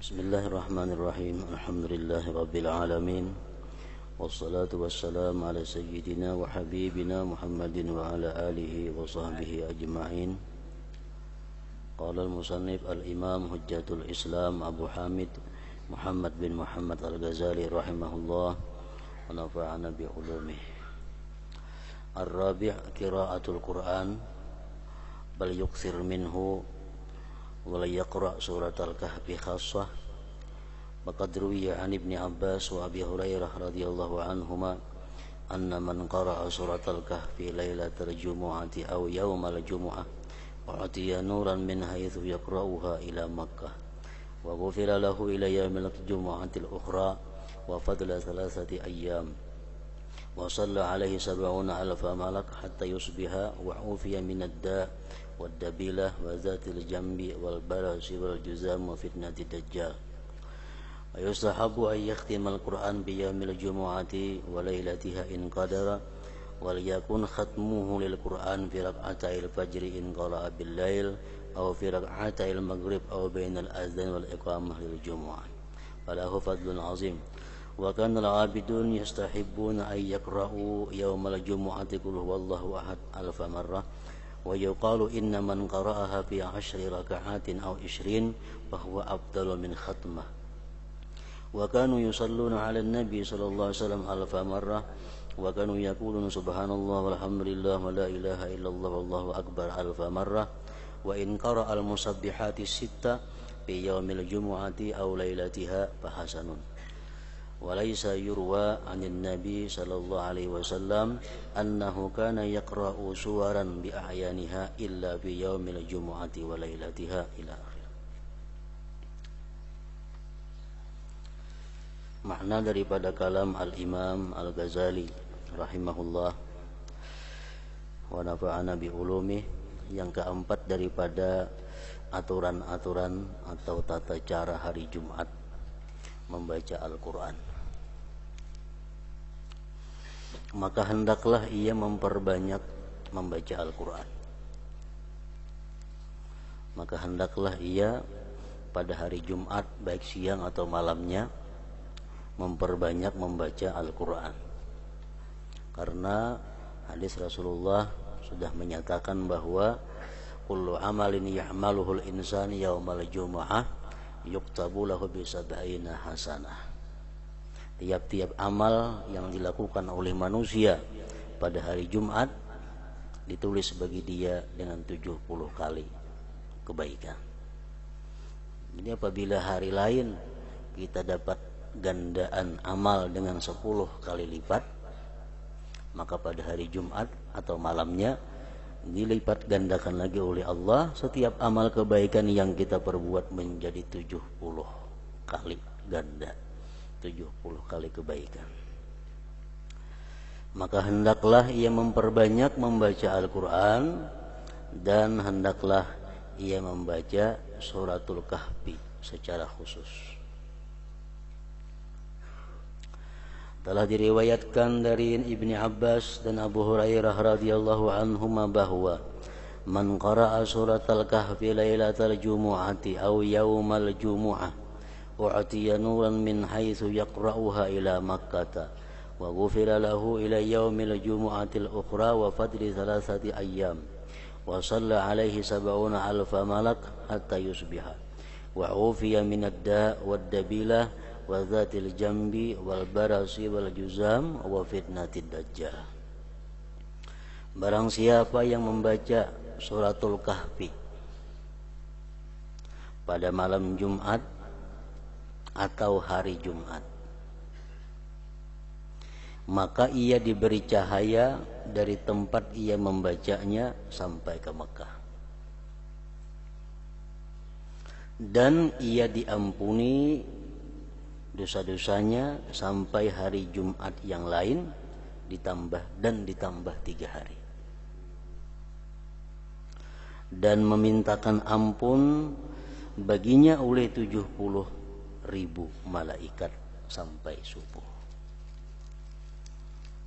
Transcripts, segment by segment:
Bismillahirrahmanirrahim. Alhamdulillahirabbil alamin. Wassalatu wassalamu ala sayyidina wa habibina Muhammadin wa ala alihi wa sahbihi ajma'in. Qala al-musannif al-imam hujjatul Islam Abu Hamid Muhammad bin Muhammad al-Ghazali rahimahullah wa nafa'ana bi ulumih. Ar-rabi' qira'atul Qur'an bal yuksir minhu wa la yaqra' surat al-kahfi khassah. Faqad ruwiya an Ibni Abbas wa Abi Hurairah radhiyallahu anhuma anna man qara'a surat al-kahfi lailatal jumu'ati aw yawmal jumu'ah u'tiya nuran min haitsu yaqra'uha ila Makkah wa ghufira lahu ila yawmil jumu'atil ukhra wa fadla thalathati ayyam wa shalla alaihi sab'una alfa malak hatta yusbiha wa ufiya min ad-da' wad-dabilah wa zatil jambi wal barasi wal juzam wa fitnatid dajjal. Wa yustahabu an yakhtima al-Qur'an bi yawmil jumu'ati wa lailatiha in qadara wal yakun khatmuhu lil Qur'an fi rak'atayil fajri in qara'a bil lail aw fi rak'atayil maghrib aw bainal azan wal iqamah lil jumu'ah. Falahu fadlun 'azim. Wa kana al-'abidun yastahibbuna an yaqra'u yawmal jumu'ati qul huwallahu ahad alfa marrah wa yuqalu inna man qara'aha fi 10 raka'atin aw 20 fa huwa afdalu min khatmah. Wa kanu yusalluna 'ala an-nabi sallallahu alaihi wasallam alfa marrah wa kanu yaquluna subhanallah walhamdulillah wa la ilaha illallah wallahu akbar alfa marrah wa in qara'a al-musabbihati sitta fi yawmil jumu'ati aw lailatiha fa hasanun. Walaysa yurwa 'anil nabi sallallahu alaihi wasallam annahu kana yaqra'u suwaran bi ahyaniha illa fi yaumil jumu'ati wa lailatiha ila akhir. Makna daripada kalam al-Imam Al-Ghazali rahimahullah wa nafa'ana bi ulumih, yang keempat daripada aturan-aturan atau tata cara hari Jumat membaca Al-Quran. Maka hendaklah ia memperbanyak membaca Al-Quran. Maka hendaklah ia pada hari Jumat baik siang atau malamnya memperbanyak membaca Al-Quran. Karena hadis Rasulullah sudah menyatakan bahwa kullu amalin ya'maluhul insani yaumal jumu'ah yuktabu lahu bi sab'ina hasanah. Tiap-tiap amal yang dilakukan oleh manusia pada hari Jumat ditulis bagi dia dengan 70 kali kebaikan. Jadi apabila hari lain kita dapat gandaan amal dengan 10 kali lipat, maka pada hari Jumat atau malamnya dilipat gandakan lagi oleh Allah setiap amal kebaikan yang kita perbuat menjadi 70 kali ganda, 70 kali kebaikan. Maka hendaklah ia memperbanyak membaca Al-Quran dan hendaklah ia membaca suratul Kahfi secara khusus. Telah diriwayatkan dari Ibni Abbas dan Abu Hurairah radhiyallahu anhuma bahwa man qara'a suratal Kahfi lailatal jumu'ati aw yaumal jumu'ah u'tiya nuran min haitsu yaqra'uha ila Makkah wa ghufira lahu ila yaumil jumu'atil ukhra wa fadli thalathati ayyam wa shalla alaihi sab'una alfa malak hatta yusbiha wa ufiya min ad-da' wad-dabilah wa dhatil jambi wal barasi wal juzam wa fitnatid dajjal. Barang siapa yang membaca suratul Kahfi pada malam Jumat atau hari Jumat, maka ia diberi cahaya dari tempat ia membacanya sampai ke Mekah, dan ia diampuni dosa-dosanya sampai hari Jumat yang lain ditambah 3 hari, dan memintakan ampun baginya oleh 70.000 malaikat sampai subuh.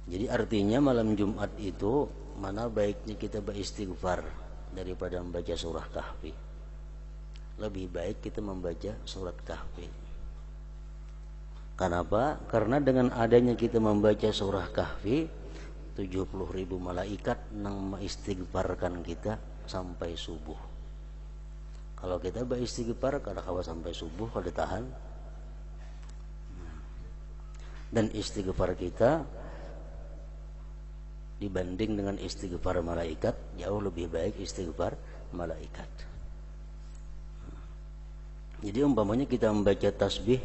Jadi artinya malam Jumat itu mana baiknya kita beristighfar daripada membaca surah Kahfi. lebih baik kita membaca surat Kahfi. Kenapa? Karena dengan adanya kita membaca surah Kahfi, 70.000 malaikat nang mengistighfarkan kita sampai subuh. Kalau kita beristighfar kada kawa sampai subuh kada tahan. Dan istighfar kita dibanding dengan istighfar malaikat jauh lebih baik istighfar malaikat. Jadi umpamanya kita membaca tasbih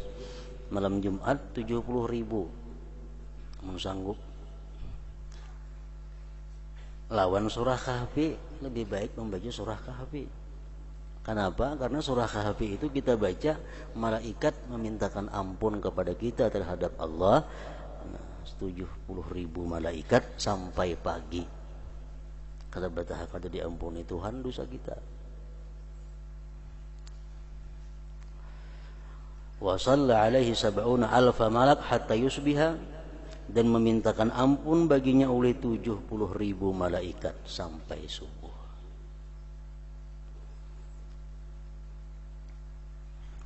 malam Jumat 70.000, sanggup lawan surah Kahfi, lebih baik membaca surah Kahfi. Kenapa? Karena surah Kahfi itu kita baca, malaikat memintakan ampun kepada kita terhadap Allah, 70.000 malaikat sampai pagi. Kata betah kata diampuni Tuhan dosa kita. Wa shalla alaihi sab'una alfa malak hatta yusbiha, dan memintakan ampun baginya oleh 70.000 malaikat sampai subuh.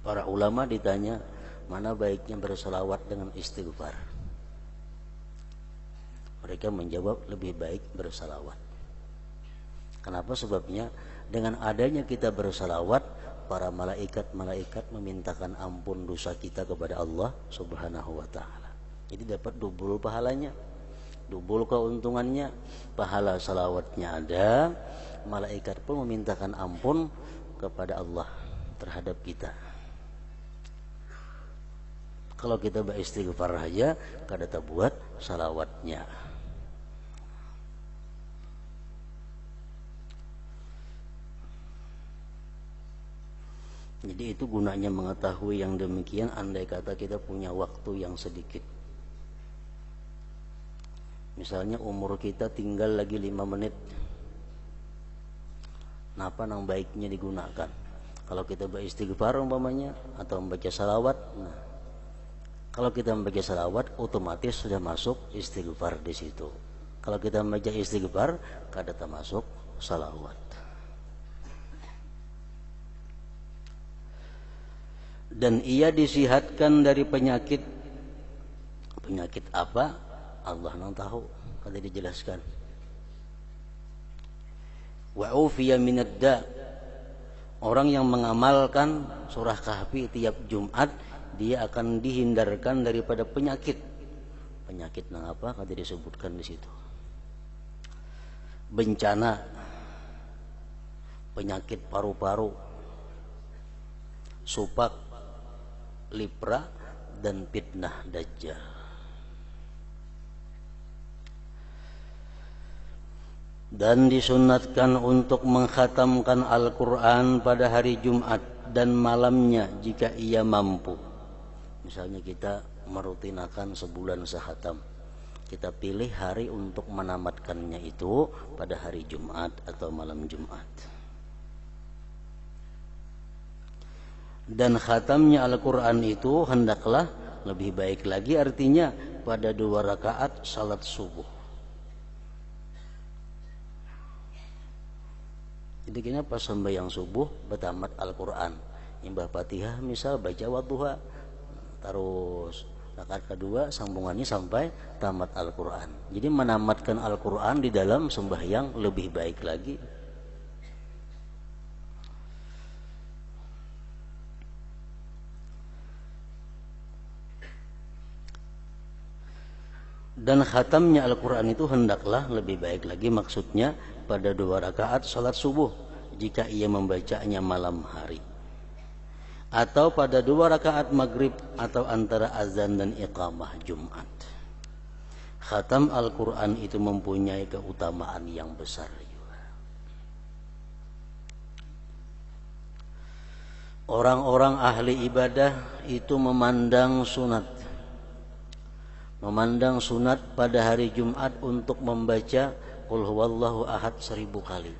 Para ulama ditanya mana baiknya berselawat dengan istighfar, mereka menjawab lebih baik berselawat. Kenapa? Sebabnya dengan adanya kita berselawat, para malaikat memintakan ampun dosa kita kepada Allah Subhanahu wa ta'ala. Jadi dapat double pahalanya, double keuntungannya. Pahala salawatnya ada, malaikat pun memintakan ampun kepada Allah terhadap kita. Kalau kita beristighfar aja kada terbuat salawatnya. Jadi itu gunanya mengetahui yang demikian andai kata kita punya waktu yang sedikit. Misalnya umur kita tinggal lagi 5 menit. Napa nang baiknya digunakan? Kalau kita beristighfar umpamanya atau membaca salawat, kalau kita membaca salawat otomatis sudah masuk istighfar di situ. Kalau kita membaca istighfar kada termasuk salawat. Dan ia disihatkan dari penyakit. Penyakit apa? Allah yang tahu. Kada dijelaskan. Wa ufiya minad da. Orang yang mengamalkan surah Kahfi tiap Jumat, dia akan dihindarkan daripada penyakit. Penyakit nang apa? Kada disebutkan di situ. Bencana, penyakit paru-paru, supak, lepra, dan fitnah dajjal. Dan disunatkan untuk mengkhatamkan Al-Quran pada hari Jumat dan malamnya jika ia mampu. Misalnya kita merutinakan sebulan sehatam, kita pilih hari untuk menamatkannya itu pada hari Jumat atau malam Jumat. Dan khatamnya Al-Quran itu hendaklah lebih baik lagi, artinya pada 2 rakaat salat subuh. Jadi kita pas sembahyang subuh bertamat Al-Quran, imbah Fatihah misal baca wadduha, terus rakaat kedua sambungannya sampai tamat Al-Quran. Jadi menamatkan Al-Quran di dalam sembahyang lebih baik lagi. Dan khatamnya Al-Quran itu hendaklah lebih baik lagi, maksudnya pada 2 rakaat salat subuh jika ia membacanya malam hari, atau pada 2 rakaat maghrib atau antara azan dan iqamah Jumat. Khatam Al-Quran itu mempunyai keutamaan yang besar juga. Orang-orang ahli ibadah itu memandang sunat pada hari Jumat untuk membaca Qul huwallahu ahad 1000 kali.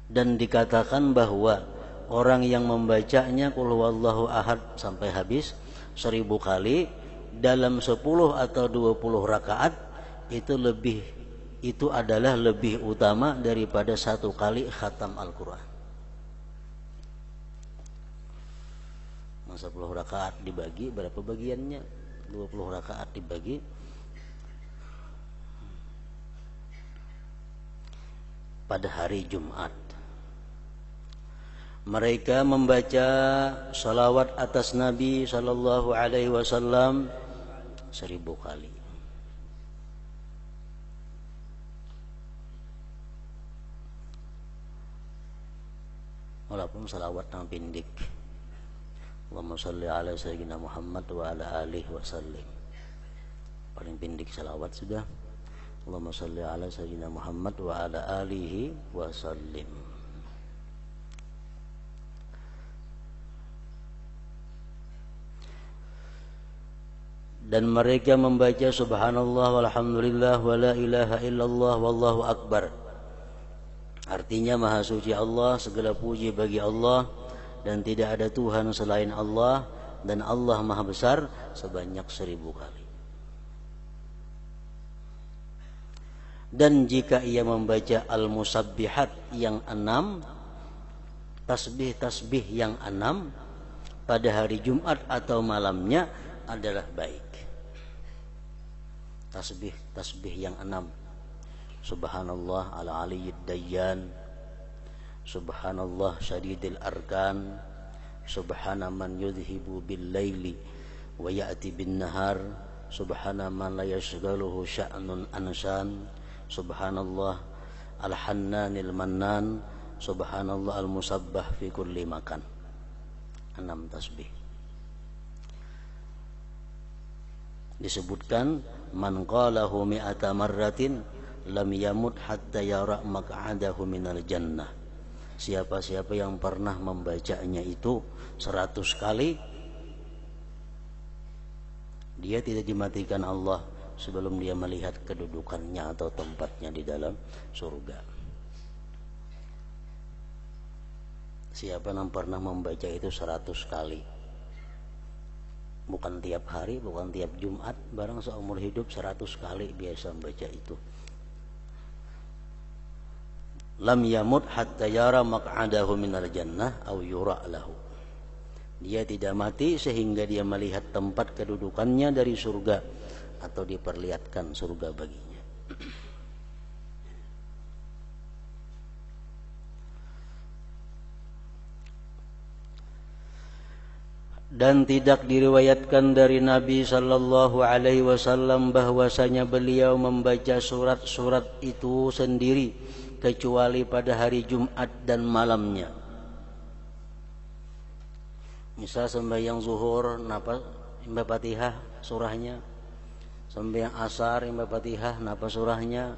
Dan dikatakan bahwa orang yang membacanya Qul huwallahu ahad sampai habis 1000 kali dalam 10 atau 20 rakaat itu lebih itu adalah lebih utama daripada 1 kali khatam Al-Quran. 10 rakaat dibagi berapa bagiannya? 20 rakaat dibagi pada hari Jumat. Mereka membaca salawat atas Nabi sallallahu alaihi wasallam 1000 kali. Walaupun salawat yang pendek. Allahumma shalli ala sayyidina Muhammad wa ala alihi wasallim. Paling pendek salawat sudah. Allahumma shalli ala sayyidina Muhammad wa ala alihi wasallim. Dan mereka membaca subhanallah walhamdulillah wa la ilaha illallah wallahu akbar. Artinya maha suci Allah, segala puji bagi Allah, dan tidak ada Tuhan selain Allah, dan Allah maha besar sebanyak 1000 kali. Dan jika ia membaca al-musabbihat yang 6, tasbih-tasbih yang 6 pada hari Jumat atau malamnya adalah baik. Tasbih yang 6. Subhanallah ala aliyyid dayyan, Subhanallah syadidil arkan, Subhana man yudhibu bil laili wa ya'ti bin nahar, Subhana man la yashghaluhu sya'nun ansan, Subhanallah al-hannanil mannan, Subhanallah al-musabbah fi kulli makan. 6 tasbih. Disebutkan man qalahu mi'ata marratin lam yamut hatta yara maq'adahu minal jannah. Siapa-siapa yang pernah membacanya itu 100 kali, dia tidak dimatikan Allah sebelum dia melihat kedudukannya atau tempatnya di dalam surga. Siapa yang pernah membaca itu 100 kali, bukan tiap hari, bukan tiap Jumat, barang seumur hidup 100 kali biasa membaca itu, lam yamut hatta yara maq'adahu minal jannah aw yura lahu. Dia tidak mati sehingga dia melihat tempat kedudukannya dari surga atau diperlihatkan surga baginya. Dan tidak diriwayatkan dari Nabi sallallahu alaihi wasallam bahwasanya beliau membaca surat-surat itu sendiri kecuali pada hari Jumat dan malamnya. Misal sembahyang zuhur napa imba Fatihah surahnya, sembahyang asar imba Fatihah napa surahnya,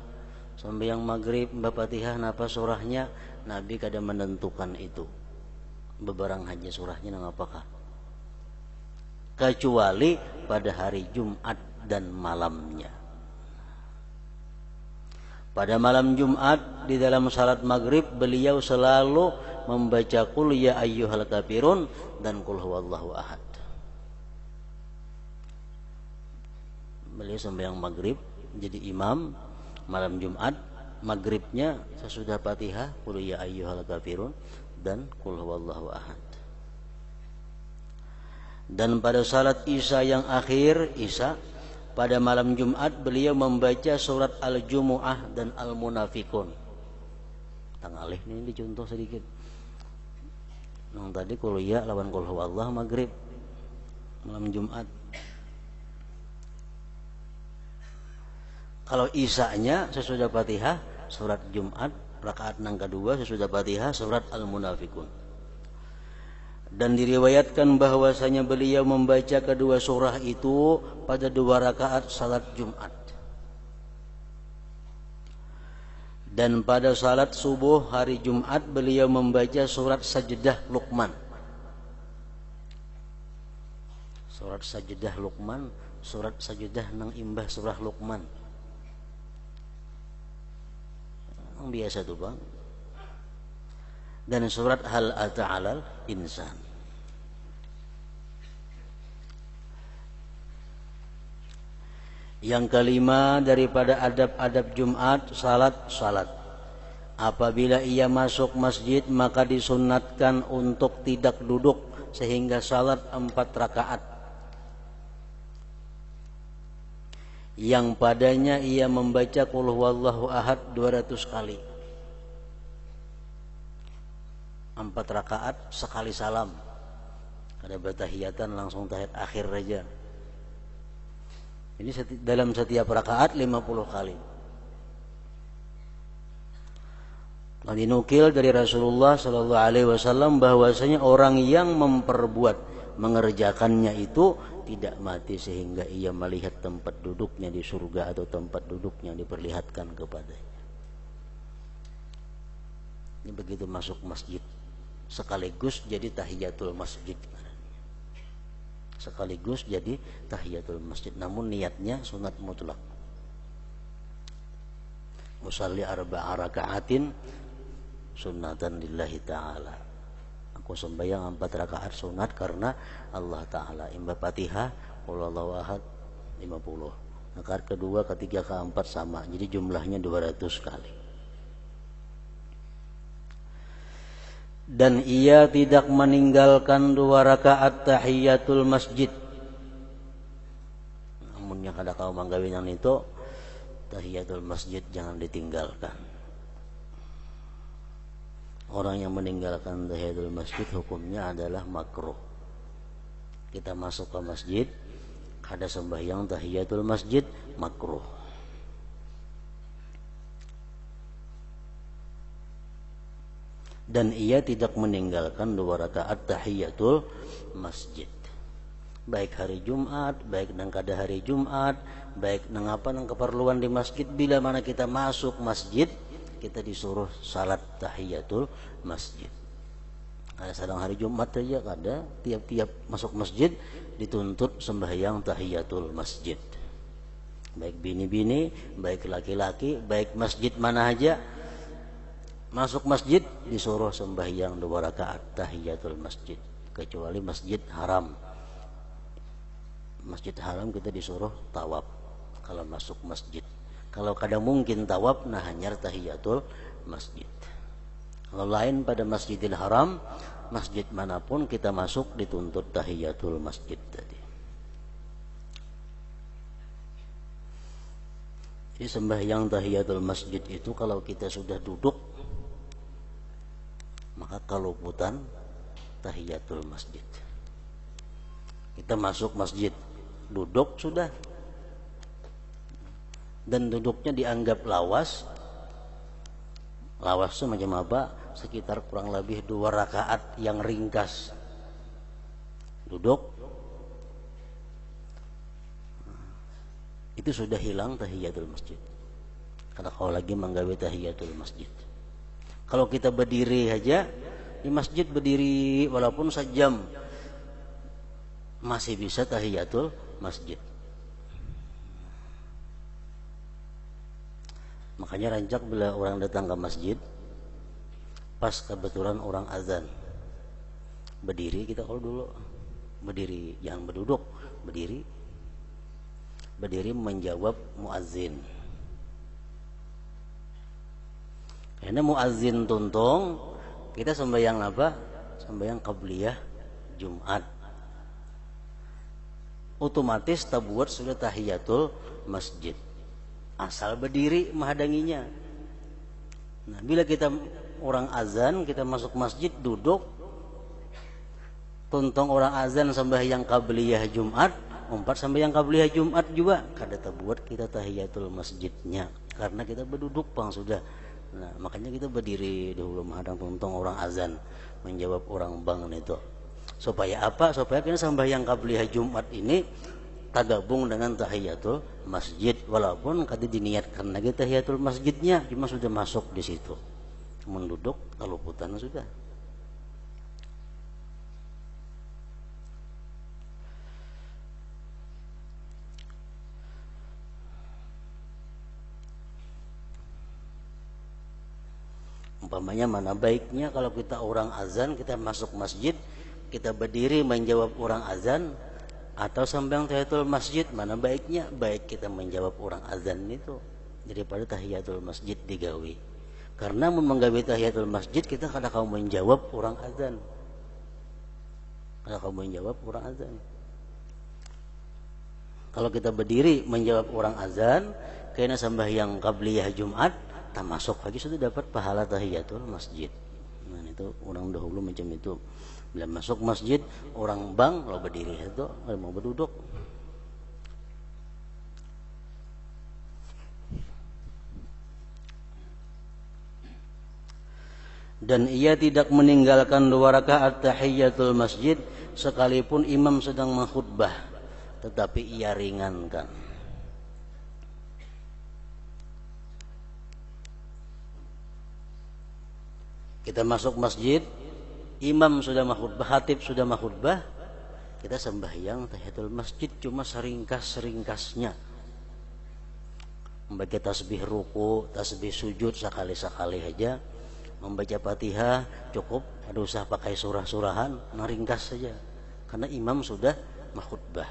sembahyang maghrib imba Fatihah napa surahnya. Nabi kada menentukan itu beberang haja surahnya nang apakah, kecuali pada hari Jumat dan malamnya. Pada malam Jumat di dalam salat maghrib beliau selalu membaca qul ya ayyuhal kafirun dan qul huwallahu ahad. Beliau sembahyang maghrib jadi imam malam Jumat, maghribnya sesudah Fatihah qul ya ayyuhal kafirun dan qul huwallahu ahad. Dan pada salat Isya yang akhir, Isya pada malam Jumat beliau membaca surat Al-Jumu'ah dan Al-Munafikun. Tangalih ini dicontoh sedikit. Nang tadi qul ya lawan qul huwallah maghrib malam Jumat. Kalau Isya'nya sesudah Fatihah surat Jumat, rakaat nang kedua sesudah Fatihah surat Al-Munafikun. Dan diriwayatkan bahwasanya beliau membaca kedua surah itu pada 2 rakaat salat Jumat. Dan pada salat subuh hari Jumat beliau membaca surat Sajdah Luqman. Surat Sajdah Luqman, surat Sajdah nang imbah surah Luqman. Biasa tuh Bang. Dan surat Hal Ata 'alal Insan. Yang kelima daripada adab-adab Jumat, salat. Apabila ia masuk masjid maka disunnatkan untuk tidak duduk sehingga salat 4 rakaat. Yang padanya ia membaca qul huwallahu ahad 200 kali. 4 rakaat sekali salam. Ada bertahiyatan langsung tahiyat akhir saja. Ini dalam setiap rakaat 50 kali. Telah dinukil dari Rasulullah sallallahu alaihi wasallam bahwasanya orang yang mengerjakannya itu tidak mati sehingga ia melihat tempat duduknya di surga atau tempat duduknya diperlihatkan kepadanya. Ini begitu masuk masjid sekaligus jadi tahiyatul masjid. Sekaligus jadi tahiyatul masjid, namun niatnya sunat mutlak. Usalli 4 raka'atin sunnatan lillahi ta'ala. Aku sembahyang 4 rakaat sunat karena Allah Ta'ala. Imba Fatihah, qul huwallahu ahad 50. Rakaat kedua, ketiga, keempat sama. Jadi jumlahnya 200 kali. Dan ia tidak meninggalkan 2 rakaat tahiyatul masjid. Namun yang ada kaum manggawinan itu tahiyatul masjid jangan ditinggalkan. Orang yang meninggalkan tahiyatul masjid hukumnya adalah makruh. Kita masuk ke masjid, ada sembahyang tahiyatul masjid, makruh. Dan ia tidak meninggalkan 2 rakaat tahiyatul masjid. Baik hari Jumat, baik nang kada hari Jumat, baik nang apa nang keperluan di masjid, bila mana kita masuk masjid, kita disuruh salat tahiyatul masjid. Ada sedang hari Jumat saja kada, tiap-tiap masuk masjid dituntut sembahyang tahiyatul masjid. Baik bini-bini, baik laki-laki, baik masjid mana aja, masuk masjid disuruh sembahyang 2 rakaat tahiyatul masjid, kecuali masjid haram. Masjid haram kita disuruh tawaf kalau masuk masjid. Kalau kadang mungkin tawaf, nah hanya tahiyatul masjid. Kalau lain pada Masjidil Haram, masjid manapun kita masuk dituntut tahiyatul masjid tadi. Jadi sembahyang tahiyatul masjid itu kalau kita sudah duduk, maka keluputan tahiyatul masjid. Kita masuk masjid, duduk sudah, dan duduknya dianggap lawas. Lawas itu macam apa? Sekitar kurang lebih 2 rakaat yang ringkas. Duduk, itu sudah hilang tahiyatul masjid. Karena kalau lagi menggawe tahiyatul masjid. Kalau kita berdiri aja di masjid, berdiri walaupun sejam, masih bisa tahiyatul masjid. Makanya rancak bila orang datang ke masjid, pas kebetulan orang azan, berdiri kita kalau dulu, berdiri, jangan berduduk, berdiri menjawab muazzin. Karena muazzin tuntung, kita sembahyang apa? Sembahyang qabliyah Jumat. Otomatis tabuat sudah tahiyatul masjid. Asal berdiri menghadanginya. Nah, bila kita orang azan, kita masuk masjid duduk, tuntung orang azan sembahyang qabliyah Jumat, umpat sembahyang qabliyah Jumat juga kada tabuat kita tahiyatul masjidnya karena kita berduduk bang sudah. Nah, makanya kita berdiri dahulu menghadang tuntung orang azan menjawab orang bangun itu. Supaya apa? Supaya kita sembahyang qabliyah Jumat ini tergabung dengan tahiyatul masjid, walaupun kada diniatkan lagi tahiyatul masjidnya, cuma sudah masuk di situ. Menduduk keluputan sudah. Umpamanya mana baiknya kalau kita orang azan, kita masuk masjid, kita berdiri menjawab orang azan, atau sambil tahiyatul masjid, mana baiknya? Baik kita menjawab orang azan itu daripada tahiyatul masjid digawi. Karena menggawi tahiyatul masjid kita kada kau menjawab orang azan. Kada kau menjawab orang azan. Kalau kita berdiri menjawab orang azan, kena sembahyang qabliyah Jumat, tak masuk lagi sudah dapat pahala tahiyatul masjid. Nah itu orang dahulu macam itu. Bila masuk masjid, orang bang lo berdiri itu, mau berduduk. Dan ia tidak meninggalkan 2 rakaat tahiyatul masjid sekalipun imam sedang mengkhutbah, tetapi ia ringankan. Kita masuk masjid, imam sudah mengkhutbah, khatib sudah mengkhutbah, kita sembahyang tahiyatul masjid cuma seringkas-seringkasnya. Membaca tasbih ruku, tasbih sujud sekali-sekali aja. Membaca Fatihah cukup, ada usah pakai surah-surahan, ringkas saja. Karena imam sudah mengkhutbah.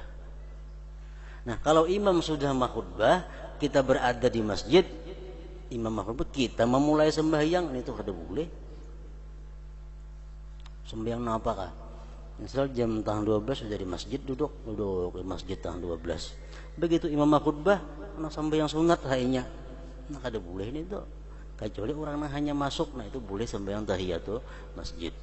Nah, kalau imam sudah mengkhutbah, kita berada di masjid, imam mengkhutbah, kita memulai sembahyang, itu kada boleh. Sembahyang apakah? Misal jam tang 12 sudah di masjid, duduk di masjid tang 12. Begitu imam khutbah, anak sembahyang sunat hanya. Nah kada boleh ini tuh. Kecuali orang yang hanya masuk, nah itu boleh sembahyang tahiyatul masjid.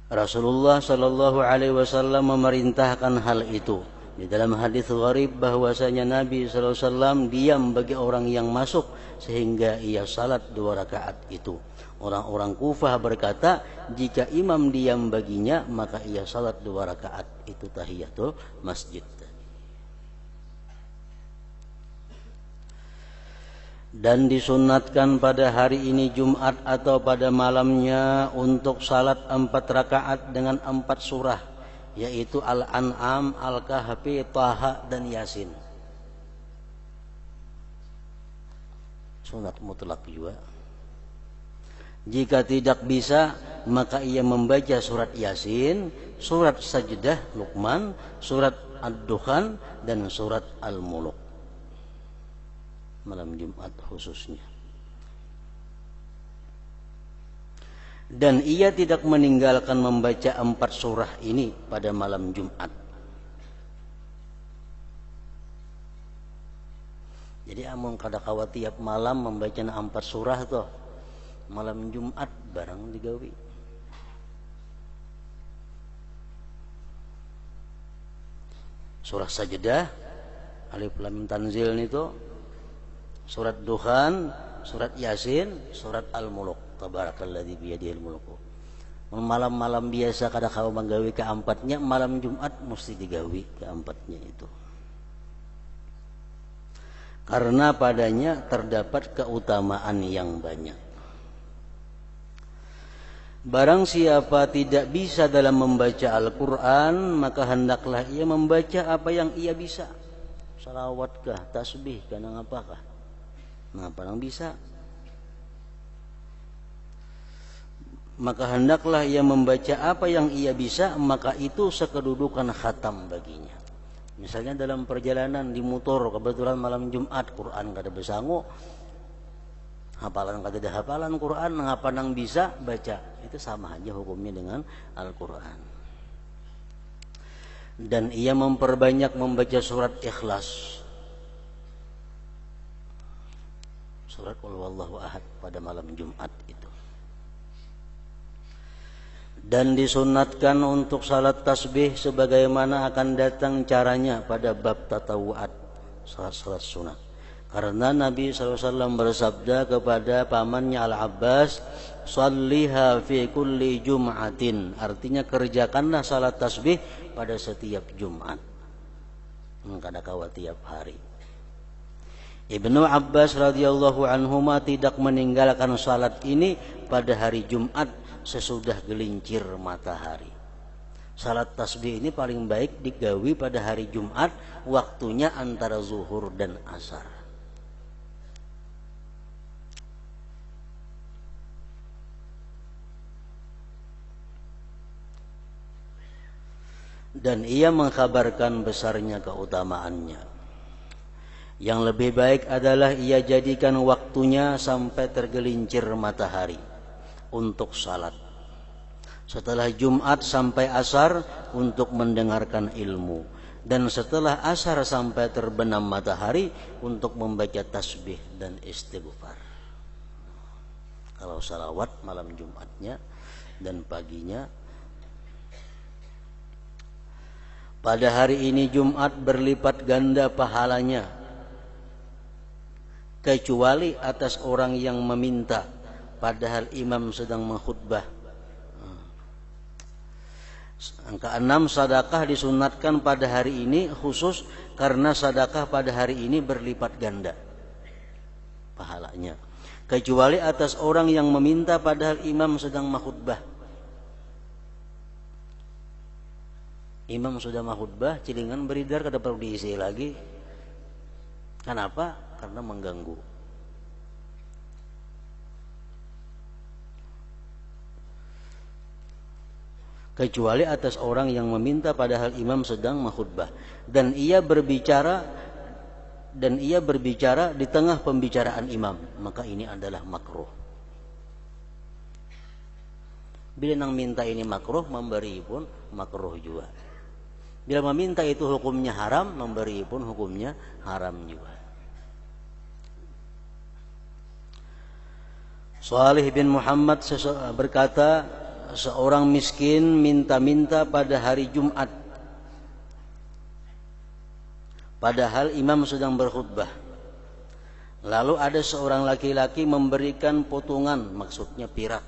Rasulullah sallallahu alaihi wasallam memerintahkan hal itu. Di dalam hadis gharib bahwasanya Nabi sallallahu alaihi wasallam diam bagi orang yang masuk sehingga ia salat 2 rakaat itu. Orang-orang Kufah berkata, jika imam diam baginya maka ia salat 2 rakaat itu tahiyatul masjid. Dan disunatkan pada hari ini Jumat atau pada malamnya untuk salat 4 rakaat dengan 4 surah, yaitu Al-An'am, Al-Kahfi, Taha dan Yasin. Sunat mutlak juga. Jika tidak bisa, maka ia membaca surat Yasin, surat Sajdah Luqman, surat Ad-Dukhan dan surat Al-Muluk. Malam Jumat khususnya. Dan ia tidak meninggalkan membaca 4 surah ini pada malam Jumat. Jadi amun kada kawa tiap malam membaca 4 surah toh, malam Jumat barang digawi. Surah Sajdah, Alif Lam Mim Tanzil itu, surat Dukhan, surat Yasin, surat Al-Muluk. Tabarakalladzi biyadihil mulku. Malam-malam biasa kada kau menggawi keempatnya, malam Jumat mesti digawi keempatnya itu. Karena padanya terdapat keutamaan yang banyak. Barang siapa tidak bisa dalam membaca Al-Quran, maka hendaklah ia membaca apa yang ia bisa. Salawatkah, tasbih, kana apakah? Nah, barang bisa, maka hendaklah ia membaca apa yang ia bisa, maka itu sekedudukan khatam baginya. Misalnya dalam perjalanan di motor, kebetulan malam Jumat, Quran kada besangu, hafalan kada ada hafalan Quran, ngapa nang bisa baca, itu sama aja hukumnya dengan Al-Quran. Dan ia memperbanyak membaca surat Ikhlas, surat Qul Huwallahu Ahad pada malam Jumat itu. Dan disunatkan untuk salat tasbih sebagaimana akan datang caranya pada bab tatawu'at, salat sunat. Karena Nabi SAW bersabda kepada pamannya Al-Abbas, "Salliha fi kulli jum'atin." Artinya kerjakanlah salat tasbih pada setiap Jumat. Kada kawa tiap hari. Ibnu Abbas radhiyallahu anhuma tidak meninggalkan salat ini pada hari Jumat sesudah gelincir matahari. Salat tasbih ini paling baik digawi pada hari Jumat, waktunya antara zuhur dan asar. dan ia mengkhabarkan besarnya keutamaannya. Yang lebih baik adalah ia jadikan waktunya sampai tergelincir matahari untuk salat. Setelah Jumat sampai asar untuk mendengarkan ilmu. Dan setelah asar sampai terbenam matahari untuk membaca tasbih dan istighfar. Kalau salawat malam Jumatnya dan paginya. Pada hari ini Jumat berlipat ganda pahalanya, kecuali atas orang yang meminta padahal imam sedang mengkhutbah. Angka 6, sedekah disunatkan pada hari ini khusus karena sedekah pada hari ini berlipat ganda pahalanya, kecuali atas orang yang meminta padahal imam sedang mengkhutbah. Imam sudah mengkhutbah, cilingan beridar kada perlu diisi lagi. Kenapa? Karena mengganggu. Kecuali atas orang yang meminta padahal imam sedang mengkhutbah dan ia berbicara di tengah pembicaraan imam, maka ini adalah makruh. Bila nang minta ini makruh, memberi pun makruh juga. Bila meminta itu hukumnya haram, memberi pun hukumnya haram juga. Salih bin Muhammad berkata, seorang miskin minta-minta pada hari Jumat padahal imam sedang berkhutbah. Lalu ada seorang laki-laki memberikan potongan, maksudnya pirak,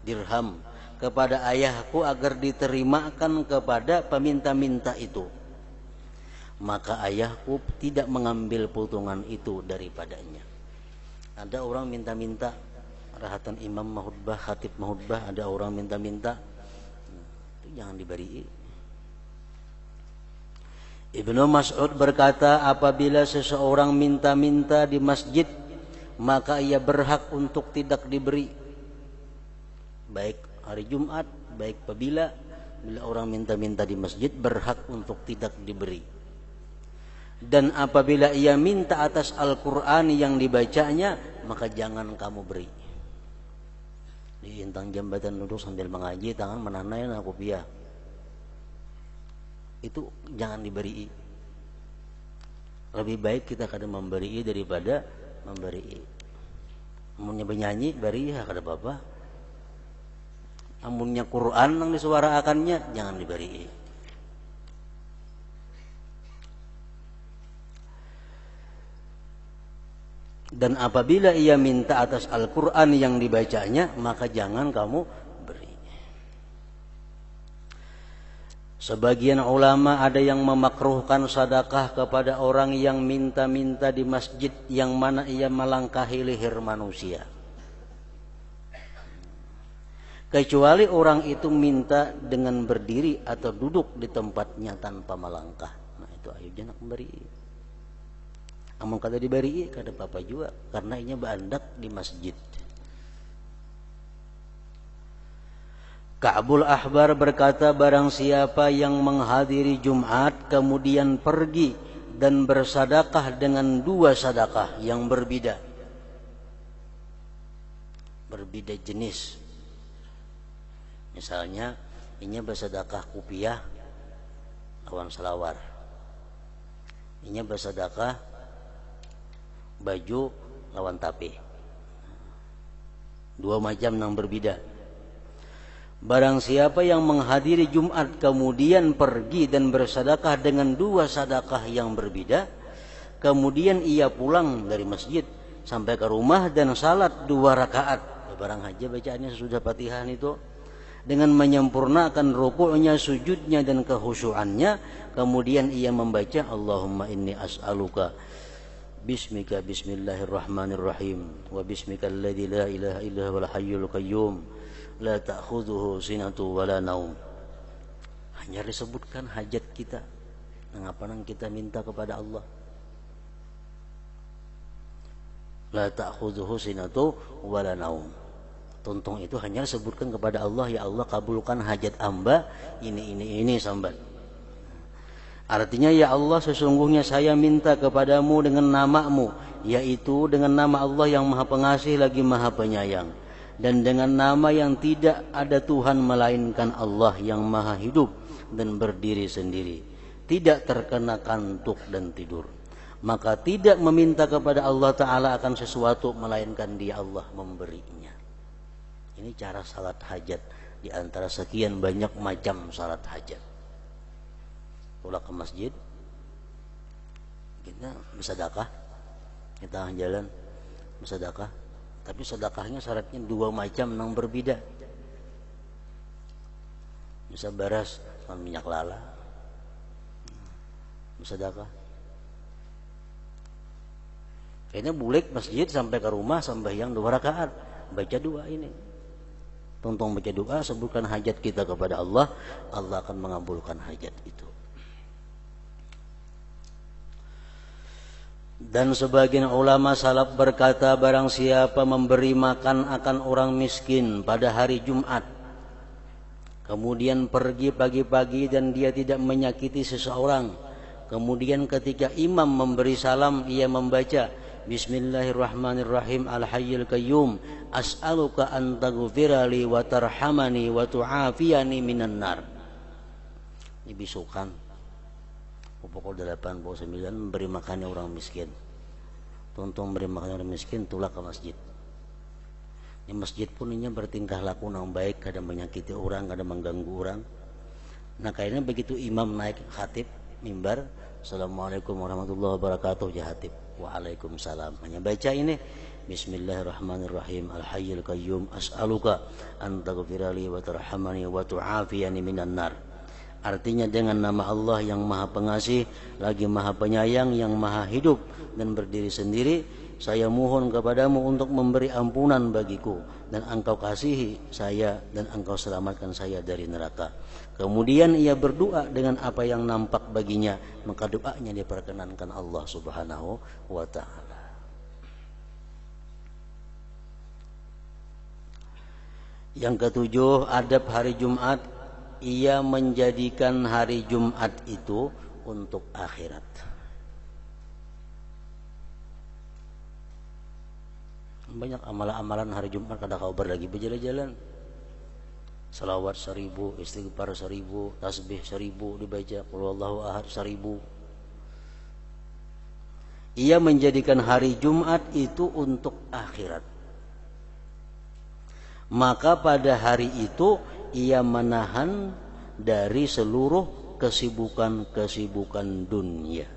dirham, kepada ayahku agar diterimakan kepada peminta-minta itu. Maka ayahku tidak mengambil potongan itu daripadanya. Ada orang minta-minta rahatan imam mahutbah, khatib mahutbah, ada orang minta-minta, itu jangan diberi. Ibnu Mas'ud berkata, apabila seseorang minta-minta di masjid, maka ia berhak untuk tidak diberi. Baik hari Jumat, baik bila orang minta-minta di masjid, berhak untuk tidak diberi. Dan apabila ia minta atas Al-Quran yang dibacanya, maka jangan kamu beri. Di intang jambatan duduk sambil mengaji, tangan menanayan kopiah, itu jangan diberi. Lebih baik kita kada memberi daripada memberi. Amunnya bernyanyi beri ya kada apa-apa. Amunnya Quran yang disuaraakannya jangan diberi. Dan apabila ia minta atas Al-Quran yang dibacanya, maka jangan kamu beri. Sebagian ulama ada yang memakruhkan sedekah kepada orang yang minta-minta di masjid yang mana ia melangkahi leher manusia, kecuali orang itu minta dengan berdiri atau duduk di tempatnya tanpa melangkah. Nah itu ayo jangan beri. Amun kada diberi kada apa-apa juga, karena inya beandak di masjid. Ka'bul Ahbar berkata, barang siapa yang menghadiri Jumat kemudian pergi dan bersadakah dengan dua sadakah yang berbeda jenis. Misalnya inya bersadakah kupiah lawan selawar, inya bersadakah baju lawan tape, dua macam yang berbeda. Barang siapa yang menghadiri Jumat kemudian pergi dan bersedekah dengan dua sedekah yang berbeda, kemudian ia pulang dari masjid sampai ke rumah dan salat 2 rakaat, barang haja bacaannya sesudah Fatihah itu, dengan menyempurnakan rukuknya, sujudnya dan kekhusyuannya, kemudian ia membaca Allahumma inni as'aluka bismika bismillahirrahmanirrahim wa bismika alladzi la ilaha illa huwal hayyul qayyum la ta'khudhuhu sinatu wa la naum. Hanya disebutkan hajat kita, mengapa nang kita minta kepada Allah. La ta'khudhuhu sinatu wa la naum. Tuntung itu hanya disebutkan kepada Allah, ya Allah kabulkan hajat hamba ini sambat. Artinya, ya Allah, sesungguhnya saya minta kepadamu dengan nama-Mu, yaitu dengan nama Allah yang Maha Pengasih lagi Maha Penyayang, dan dengan nama yang tidak ada Tuhan melainkan Allah yang Maha Hidup dan berdiri sendiri, tidak terkena kantuk dan tidur. Maka tidak meminta kepada Allah Ta'ala akan sesuatu melainkan Dia Allah memberinya. Ini cara salat hajat di antara sekian banyak macam salat hajat. Pulang ke masjid, kita bersedekah, kita jalan bersedekah, tapi sedekahnya syaratnya dua macam yang berbeda. Bisa beras sama minyak lala, bersedekah. Kayaknya bulik masjid sampai ke rumah sembahyang 2 rakaat, baca doa ini. Tungtung baca doa, sebutkan hajat kita kepada Allah, Allah akan mengabulkan hajat itu. Dan sebagian ulama salaf berkata, barang siapa memberi makan akan orang miskin pada hari Jumat, kemudian pergi pagi-pagi dan dia tidak menyakiti seseorang, kemudian ketika imam memberi salam ia membaca Bismillahirrahmanirrahim Al-Hayyul Qayyum As'aluka an taghfirali wa tarhamani wa tu'afiyani minan nar. Ini bisukan pukul 8-9 memberi makannya orang miskin. Tuntung beri makannya orang miskin, tulak ke masjid. Di masjid pun ini bertingkah laku yang baik, kada menyakiti orang, kada mengganggu orang. Nah kayaknya begitu imam naik khatib mimbar, Assalamualaikum warahmatullahi wabarakatuh, ya khatib, waalaikumsalam. Hanya baca ini Bismillahirrahmanirrahim Al-Hayyul Qayyum As'aluka an taghfirali wa tarhamani wa tu'afiyani minan nar. Artinya, dengan nama Allah yang Maha Pengasih lagi Maha Penyayang, yang Maha Hidup dan berdiri sendiri, saya mohon kepadamu untuk memberi ampunan bagiku, dan engkau kasihi saya dan engkau selamatkan saya dari neraka. Kemudian ia berdoa dengan apa yang nampak baginya, maka doanya diperkenankan Allah Subhanahu wa ta'ala. Yang ketujuh, adab hari Jumat. Ia menjadikan hari Jumat itu untuk akhirat. Banyak amalan-amalan hari Jumat kada kau lagi berjalan-jalan. Salawat 1000, istighfar 1000, tasbih 1000 dibaca, qul huwallahu ahad 1000. Ia menjadikan hari Jumat itu untuk akhirat. Maka pada hari itu ia menahan dari seluruh kesibukan-kesibukan dunia.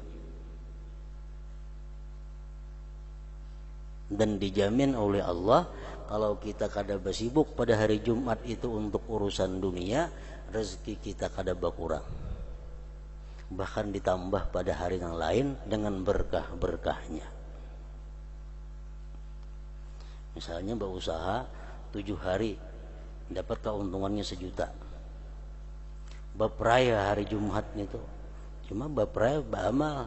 Dan dijamin oleh Allah, kalau kita kada bersibuk pada hari Jumat itu untuk urusan dunia, rezeki kita kada berkurang. Bahkan ditambah pada hari yang lain dengan berkah-berkahnya. Misalnya berusaha 7 hari dapat keuntungannya 1 juta. Bapraya hari Jumat itu cuma bapraya beramal,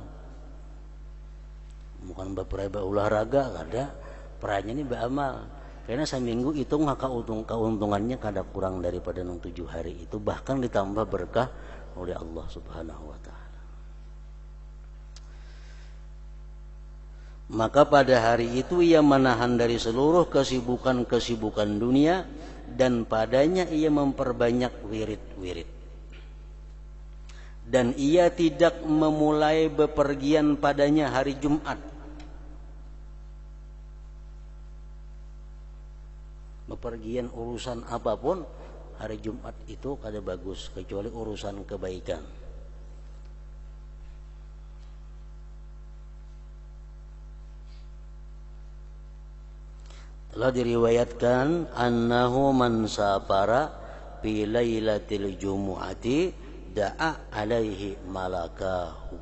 bukan bapraya berolahraga, kada. Peranya ini beramal. Karena seminggu hitung maka keuntungannya kada kurang daripada 7 hari itu, bahkan ditambah berkah oleh Allah Subhanahu wa ta'ala. Maka pada hari itu ia menahan dari seluruh kesibukan-kesibukan dunia, dan padanya ia memperbanyak wirid-wirid. Dan ia tidak memulai bepergian padanya hari Jumat. Bepergian urusan apapun hari Jumat itu kada bagus, kecuali urusan kebaikan. Telah diriwayatkan annahu man safara fi lailatil jumu'ati da'a alaihi malakahu.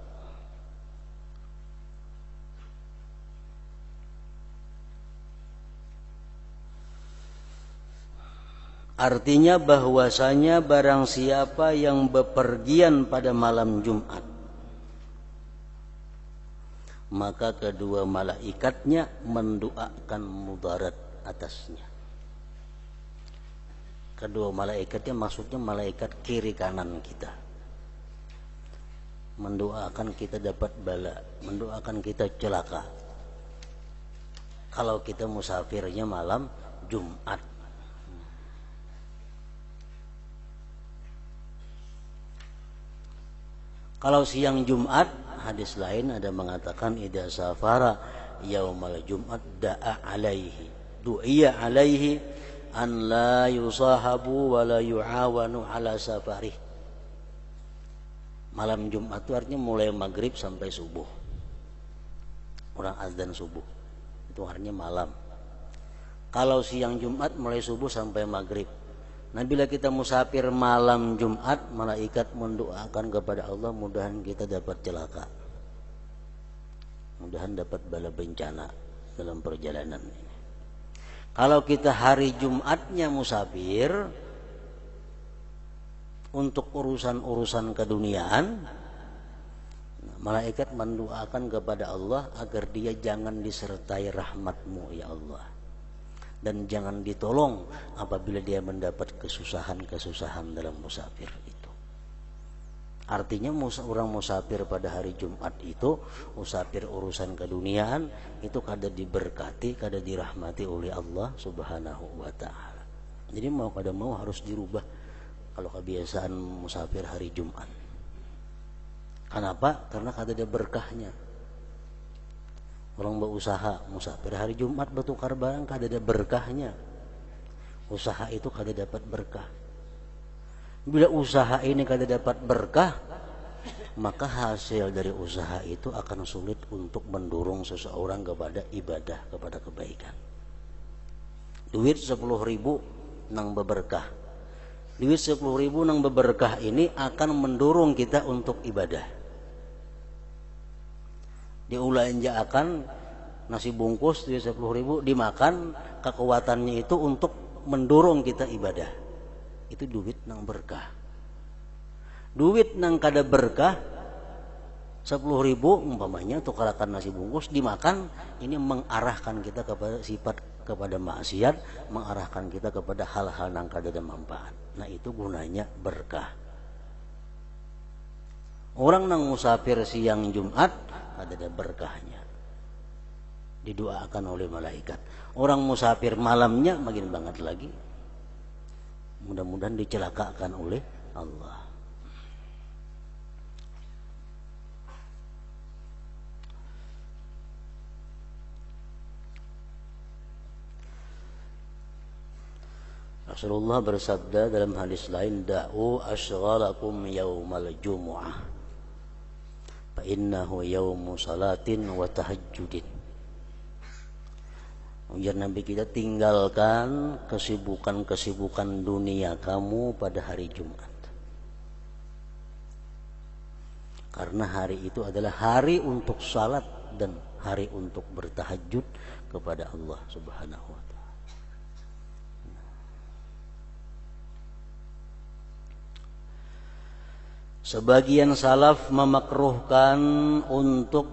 Artinya bahwasanya barang siapa yang bepergian pada malam Jumat, maka kedua malaikatnya mendoakan mudarat atasnya. Kedua malaikatnya maksudnya malaikat kiri kanan kita. mendoakan kita dapat bala, mendoakan kita celaka. Kalau kita musafirnya malam Jumat. Kalau siang Jumat, hadis lain ada mengatakan idza safara yaumal Jumat da'a alaihi, du'iya alaihi an la yusahabu wa la yu'awanu ala safarih. Malam Jumat itu artinya mulai maghrib sampai subuh. Orang azan subuh itu artinya malam. Kalau siang Jumat mulai subuh sampai maghrib. Nah bila kita musafir malam Jumat, malaikat mendoakan kepada Allah mudahan kita dapat celaka, mudahan dapat bala bencana dalam perjalanan ini. Kalau kita hari Jumatnya musafir untuk urusan-urusan keduniaan, malaikat mendoakan kepada Allah agar dia jangan disertai rahmat-Mu ya Allah, dan jangan ditolong apabila dia mendapat kesusahan-kesusahan dalam musafir itu. Artinya orang musafir pada hari Jumat itu, musafir urusan keduniaan itu kada diberkati, kada dirahmati oleh Allah Subhanahu wa taala. Jadi mau kada mau harus dirubah kalau kebiasaan musafir hari Jumat. Kenapa? Karena kada ada berkahnya. Orang berusaha musafir hari Jumat bertukar barang kada ada berkahnya. Usaha itu kada dapat berkah. Bila usaha ini kada dapat berkah, maka hasil dari usaha itu akan sulit untuk mendorong seseorang kepada ibadah, kepada kebaikan. Duit 10.000 nang beberkah. Duit 10.000 nang beberkah ini akan mendorong kita untuk ibadah. Diulanja akan nasi bungkus duit 10.000 dimakan, kekuatannya itu untuk mendorong kita ibadah. Itu duit nang berkah. Duit nang kada berkah 10.000 umpamanya tukarakan nasi bungkus dimakan, ini mengarahkan kita kepada sifat, kepada maksiat, mengarahkan kita kepada hal-hal yang kada ada manfaat. Nah itu gunanya berkah. Orang nang musafir siang Jumat ada berkahnya, didoakan oleh malaikat. Orang musafir malamnya makin banget lagi, mudah-mudahan dicelakakan oleh Allah. Rasulullah bersabda dalam hadis lain, da'u ashghalakum yaumal jumu'ah fa innahu yaumu salatin wa tahajjudin. Ujar Nabi kita, tinggalkan kesibukan-kesibukan dunia kamu pada hari Jumat, karena hari itu adalah hari untuk salat dan hari untuk bertahajud kepada Allah Subhanahu wa ta'ala. Sebagian salaf memakruhkan untuk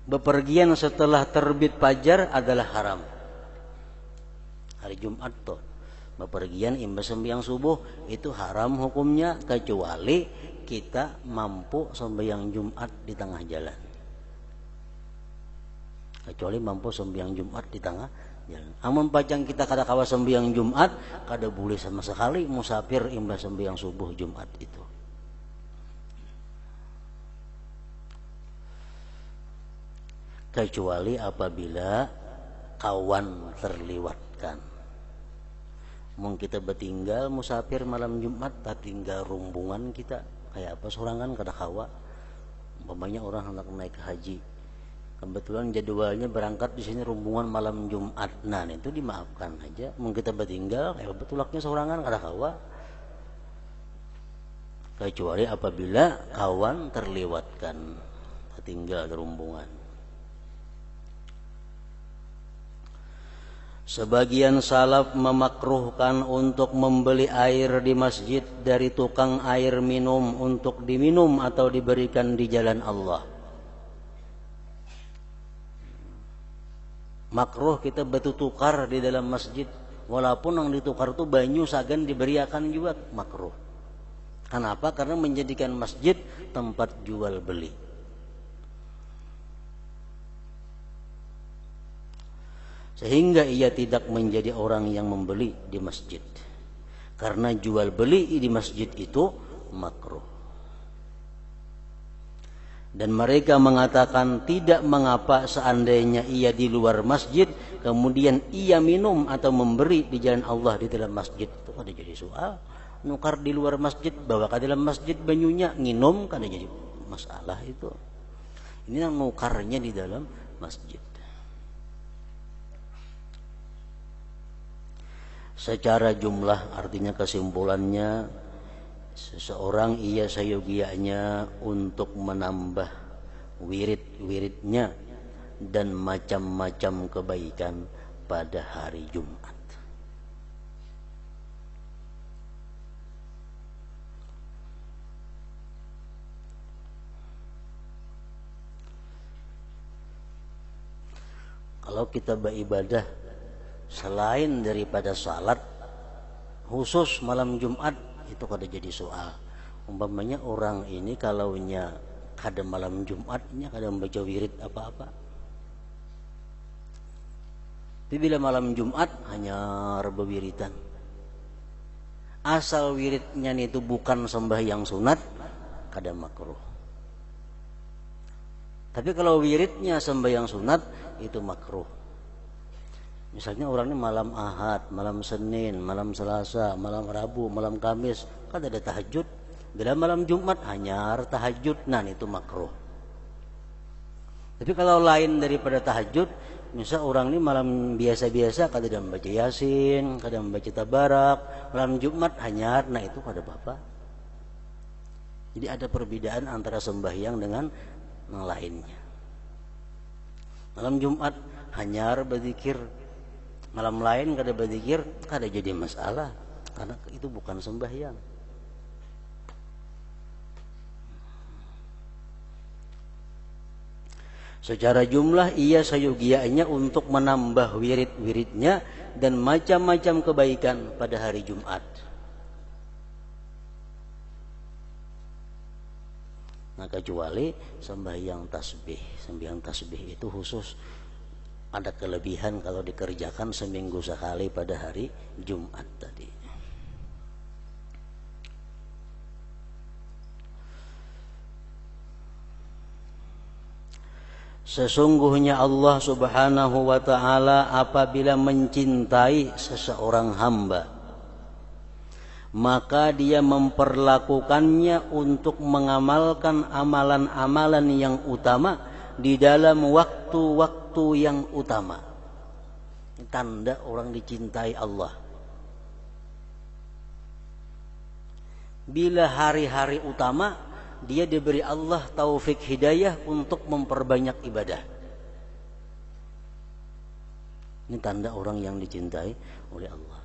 bepergian setelah terbit fajar adalah haram. Hari Jumat tuh bepergian imbas sembahyang subuh itu haram hukumnya, kecuali kita mampu sembahyang Jumat di tengah jalan. Kecuali mampu sembahyang Jumat di tengah jalan. Amun pacang kita kada kawa sembahyang Jumat, kada boleh sama sekali musafir imbas sembahyang subuh Jumat itu. Kecuali apabila kawan terliwatkan. Mungkin kita bertinggal musafir malam Jumat, tak tinggal rombongan kita kayak apa sorangan kada kawa. Umpamanya orang hendak naik haji, kebetulan jadwalnya berangkat di sini rombongan malam Jumat, nah itu dimaafkan aja. Mungkin kita bertinggal kayak betulaknya sorangan kada kawa. Kecuali apabila kawan terliwatkan, tertinggal rombongan. Sebagian salaf memakruhkan untuk membeli air di masjid dari tukang air minum untuk diminum atau diberikan di jalan Allah. Makruh kita bertukar di dalam masjid, walaupun yang ditukar itu banyu sagan diberiakan juga makruh. Kenapa? Karena menjadikan masjid tempat jual beli. Sehingga ia tidak menjadi orang yang membeli di masjid. Karena jual beli di masjid itu makruh. Dan mereka mengatakan tidak mengapa seandainya ia di luar masjid kemudian ia minum atau memberi di jalan Allah di dalam masjid. Itu kada jadi soal. Nukar di luar masjid bawa ke dalam masjid banyunya nginum kada jadi masalah itu. Ini yang nukarnya di dalam masjid. Secara jumlah artinya kesimpulannya, seseorang ia sayogianya untuk menambah wirid-wiridnya dan macam-macam kebaikan pada hari Jumat. Kalau kita beribadah selain daripada salat khusus malam Jumat itu kada jadi soal. Umpamanya orang ini kalaunya kada malam Jumatnya kada membaca wirid apa-apa. Tapi bila malam Jumat hanya berwiridan. Asal wiridnya itu bukan sembahyang sunat kada makruh. Tapi kalau wiridnya sembahyang sunat itu makruh. Misalnya orang ini malam Ahad, malam Senin, malam Selasa, malam Rabu, malam Kamis kan ada tahajud. Bila malam Jumat hanya tahajud, nah itu makruh. Tapi kalau lain daripada tahajud, misal orang ini malam biasa-biasa kada membaca Yasin, kada membaca Tabarak, malam Jumat hanya, nah itu kada apa-apa. Jadi ada perbedaan antara sembahyang dengan yang lainnya. Malam Jumat hanya berzikir, malam lain kada berzikir, kada jadi masalah karena itu bukan sembahyang. Secara jumlah ia sayogianya untuk menambah wirid-wiridnya dan macam-macam kebaikan pada hari Jumat. Nah kecuali sembahyang tasbih itu khusus ada kelebihan kalau dikerjakan seminggu sekali pada hari Jumat tadi. Sesungguhnya Allah Subhanahu wa ta'ala apabila mencintai seseorang hamba, maka dia memperlakukannya untuk mengamalkan amalan-amalan yang utama di dalam waktu-waktu yang utama. Tanda orang dicintai Allah. Bila hari-hari utama, dia diberi Allah taufik hidayah untuk memperbanyak ibadah. Ini tanda orang yang dicintai oleh Allah.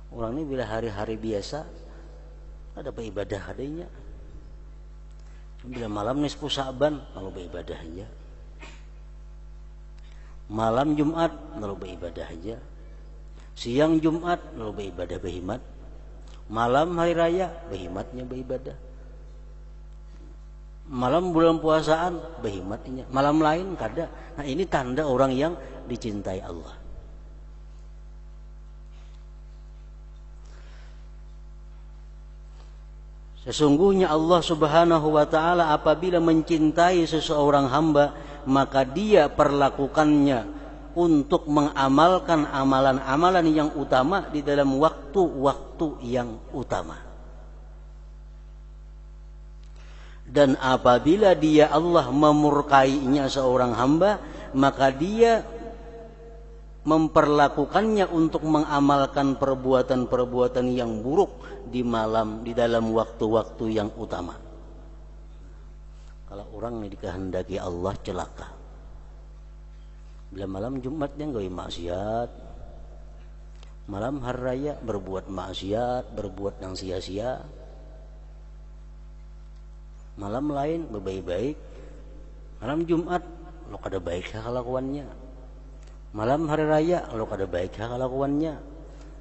Orang ini bila hari-hari biasa ada beribadah adanya. Bila malam nisfu Sa'ban lalu beribadah aja. Malam Jumat lalu beribadah aja. Siang Jumat lalu beribadah berhimat. Malam hari raya berhimatnya beribadah. Malam bulan puasaan berhimatnya. Malam lain kada. Nah ini tanda orang yang dicintai Allah. Sesungguhnya Allah Subhanahu wa ta'ala apabila mencintai seseorang hamba, maka dia perlakukannya untuk mengamalkan amalan-amalan yang utama di dalam waktu-waktu yang utama. Dan apabila dia Allah memurkainya seorang hamba, maka dia memperlakukannya untuk mengamalkan perbuatan-perbuatan yang buruk di dalam waktu-waktu yang utama. Kalau orang ini dikehendaki Allah celaka. Bila malam Jumat dia gawe maksiat, malam hari raya berbuat maksiat, berbuat yang sia-sia, malam lain berbaik-baik, malam Jumat lo kada baik kelakuannya, malam hari raya lo kada baik kelakuannya,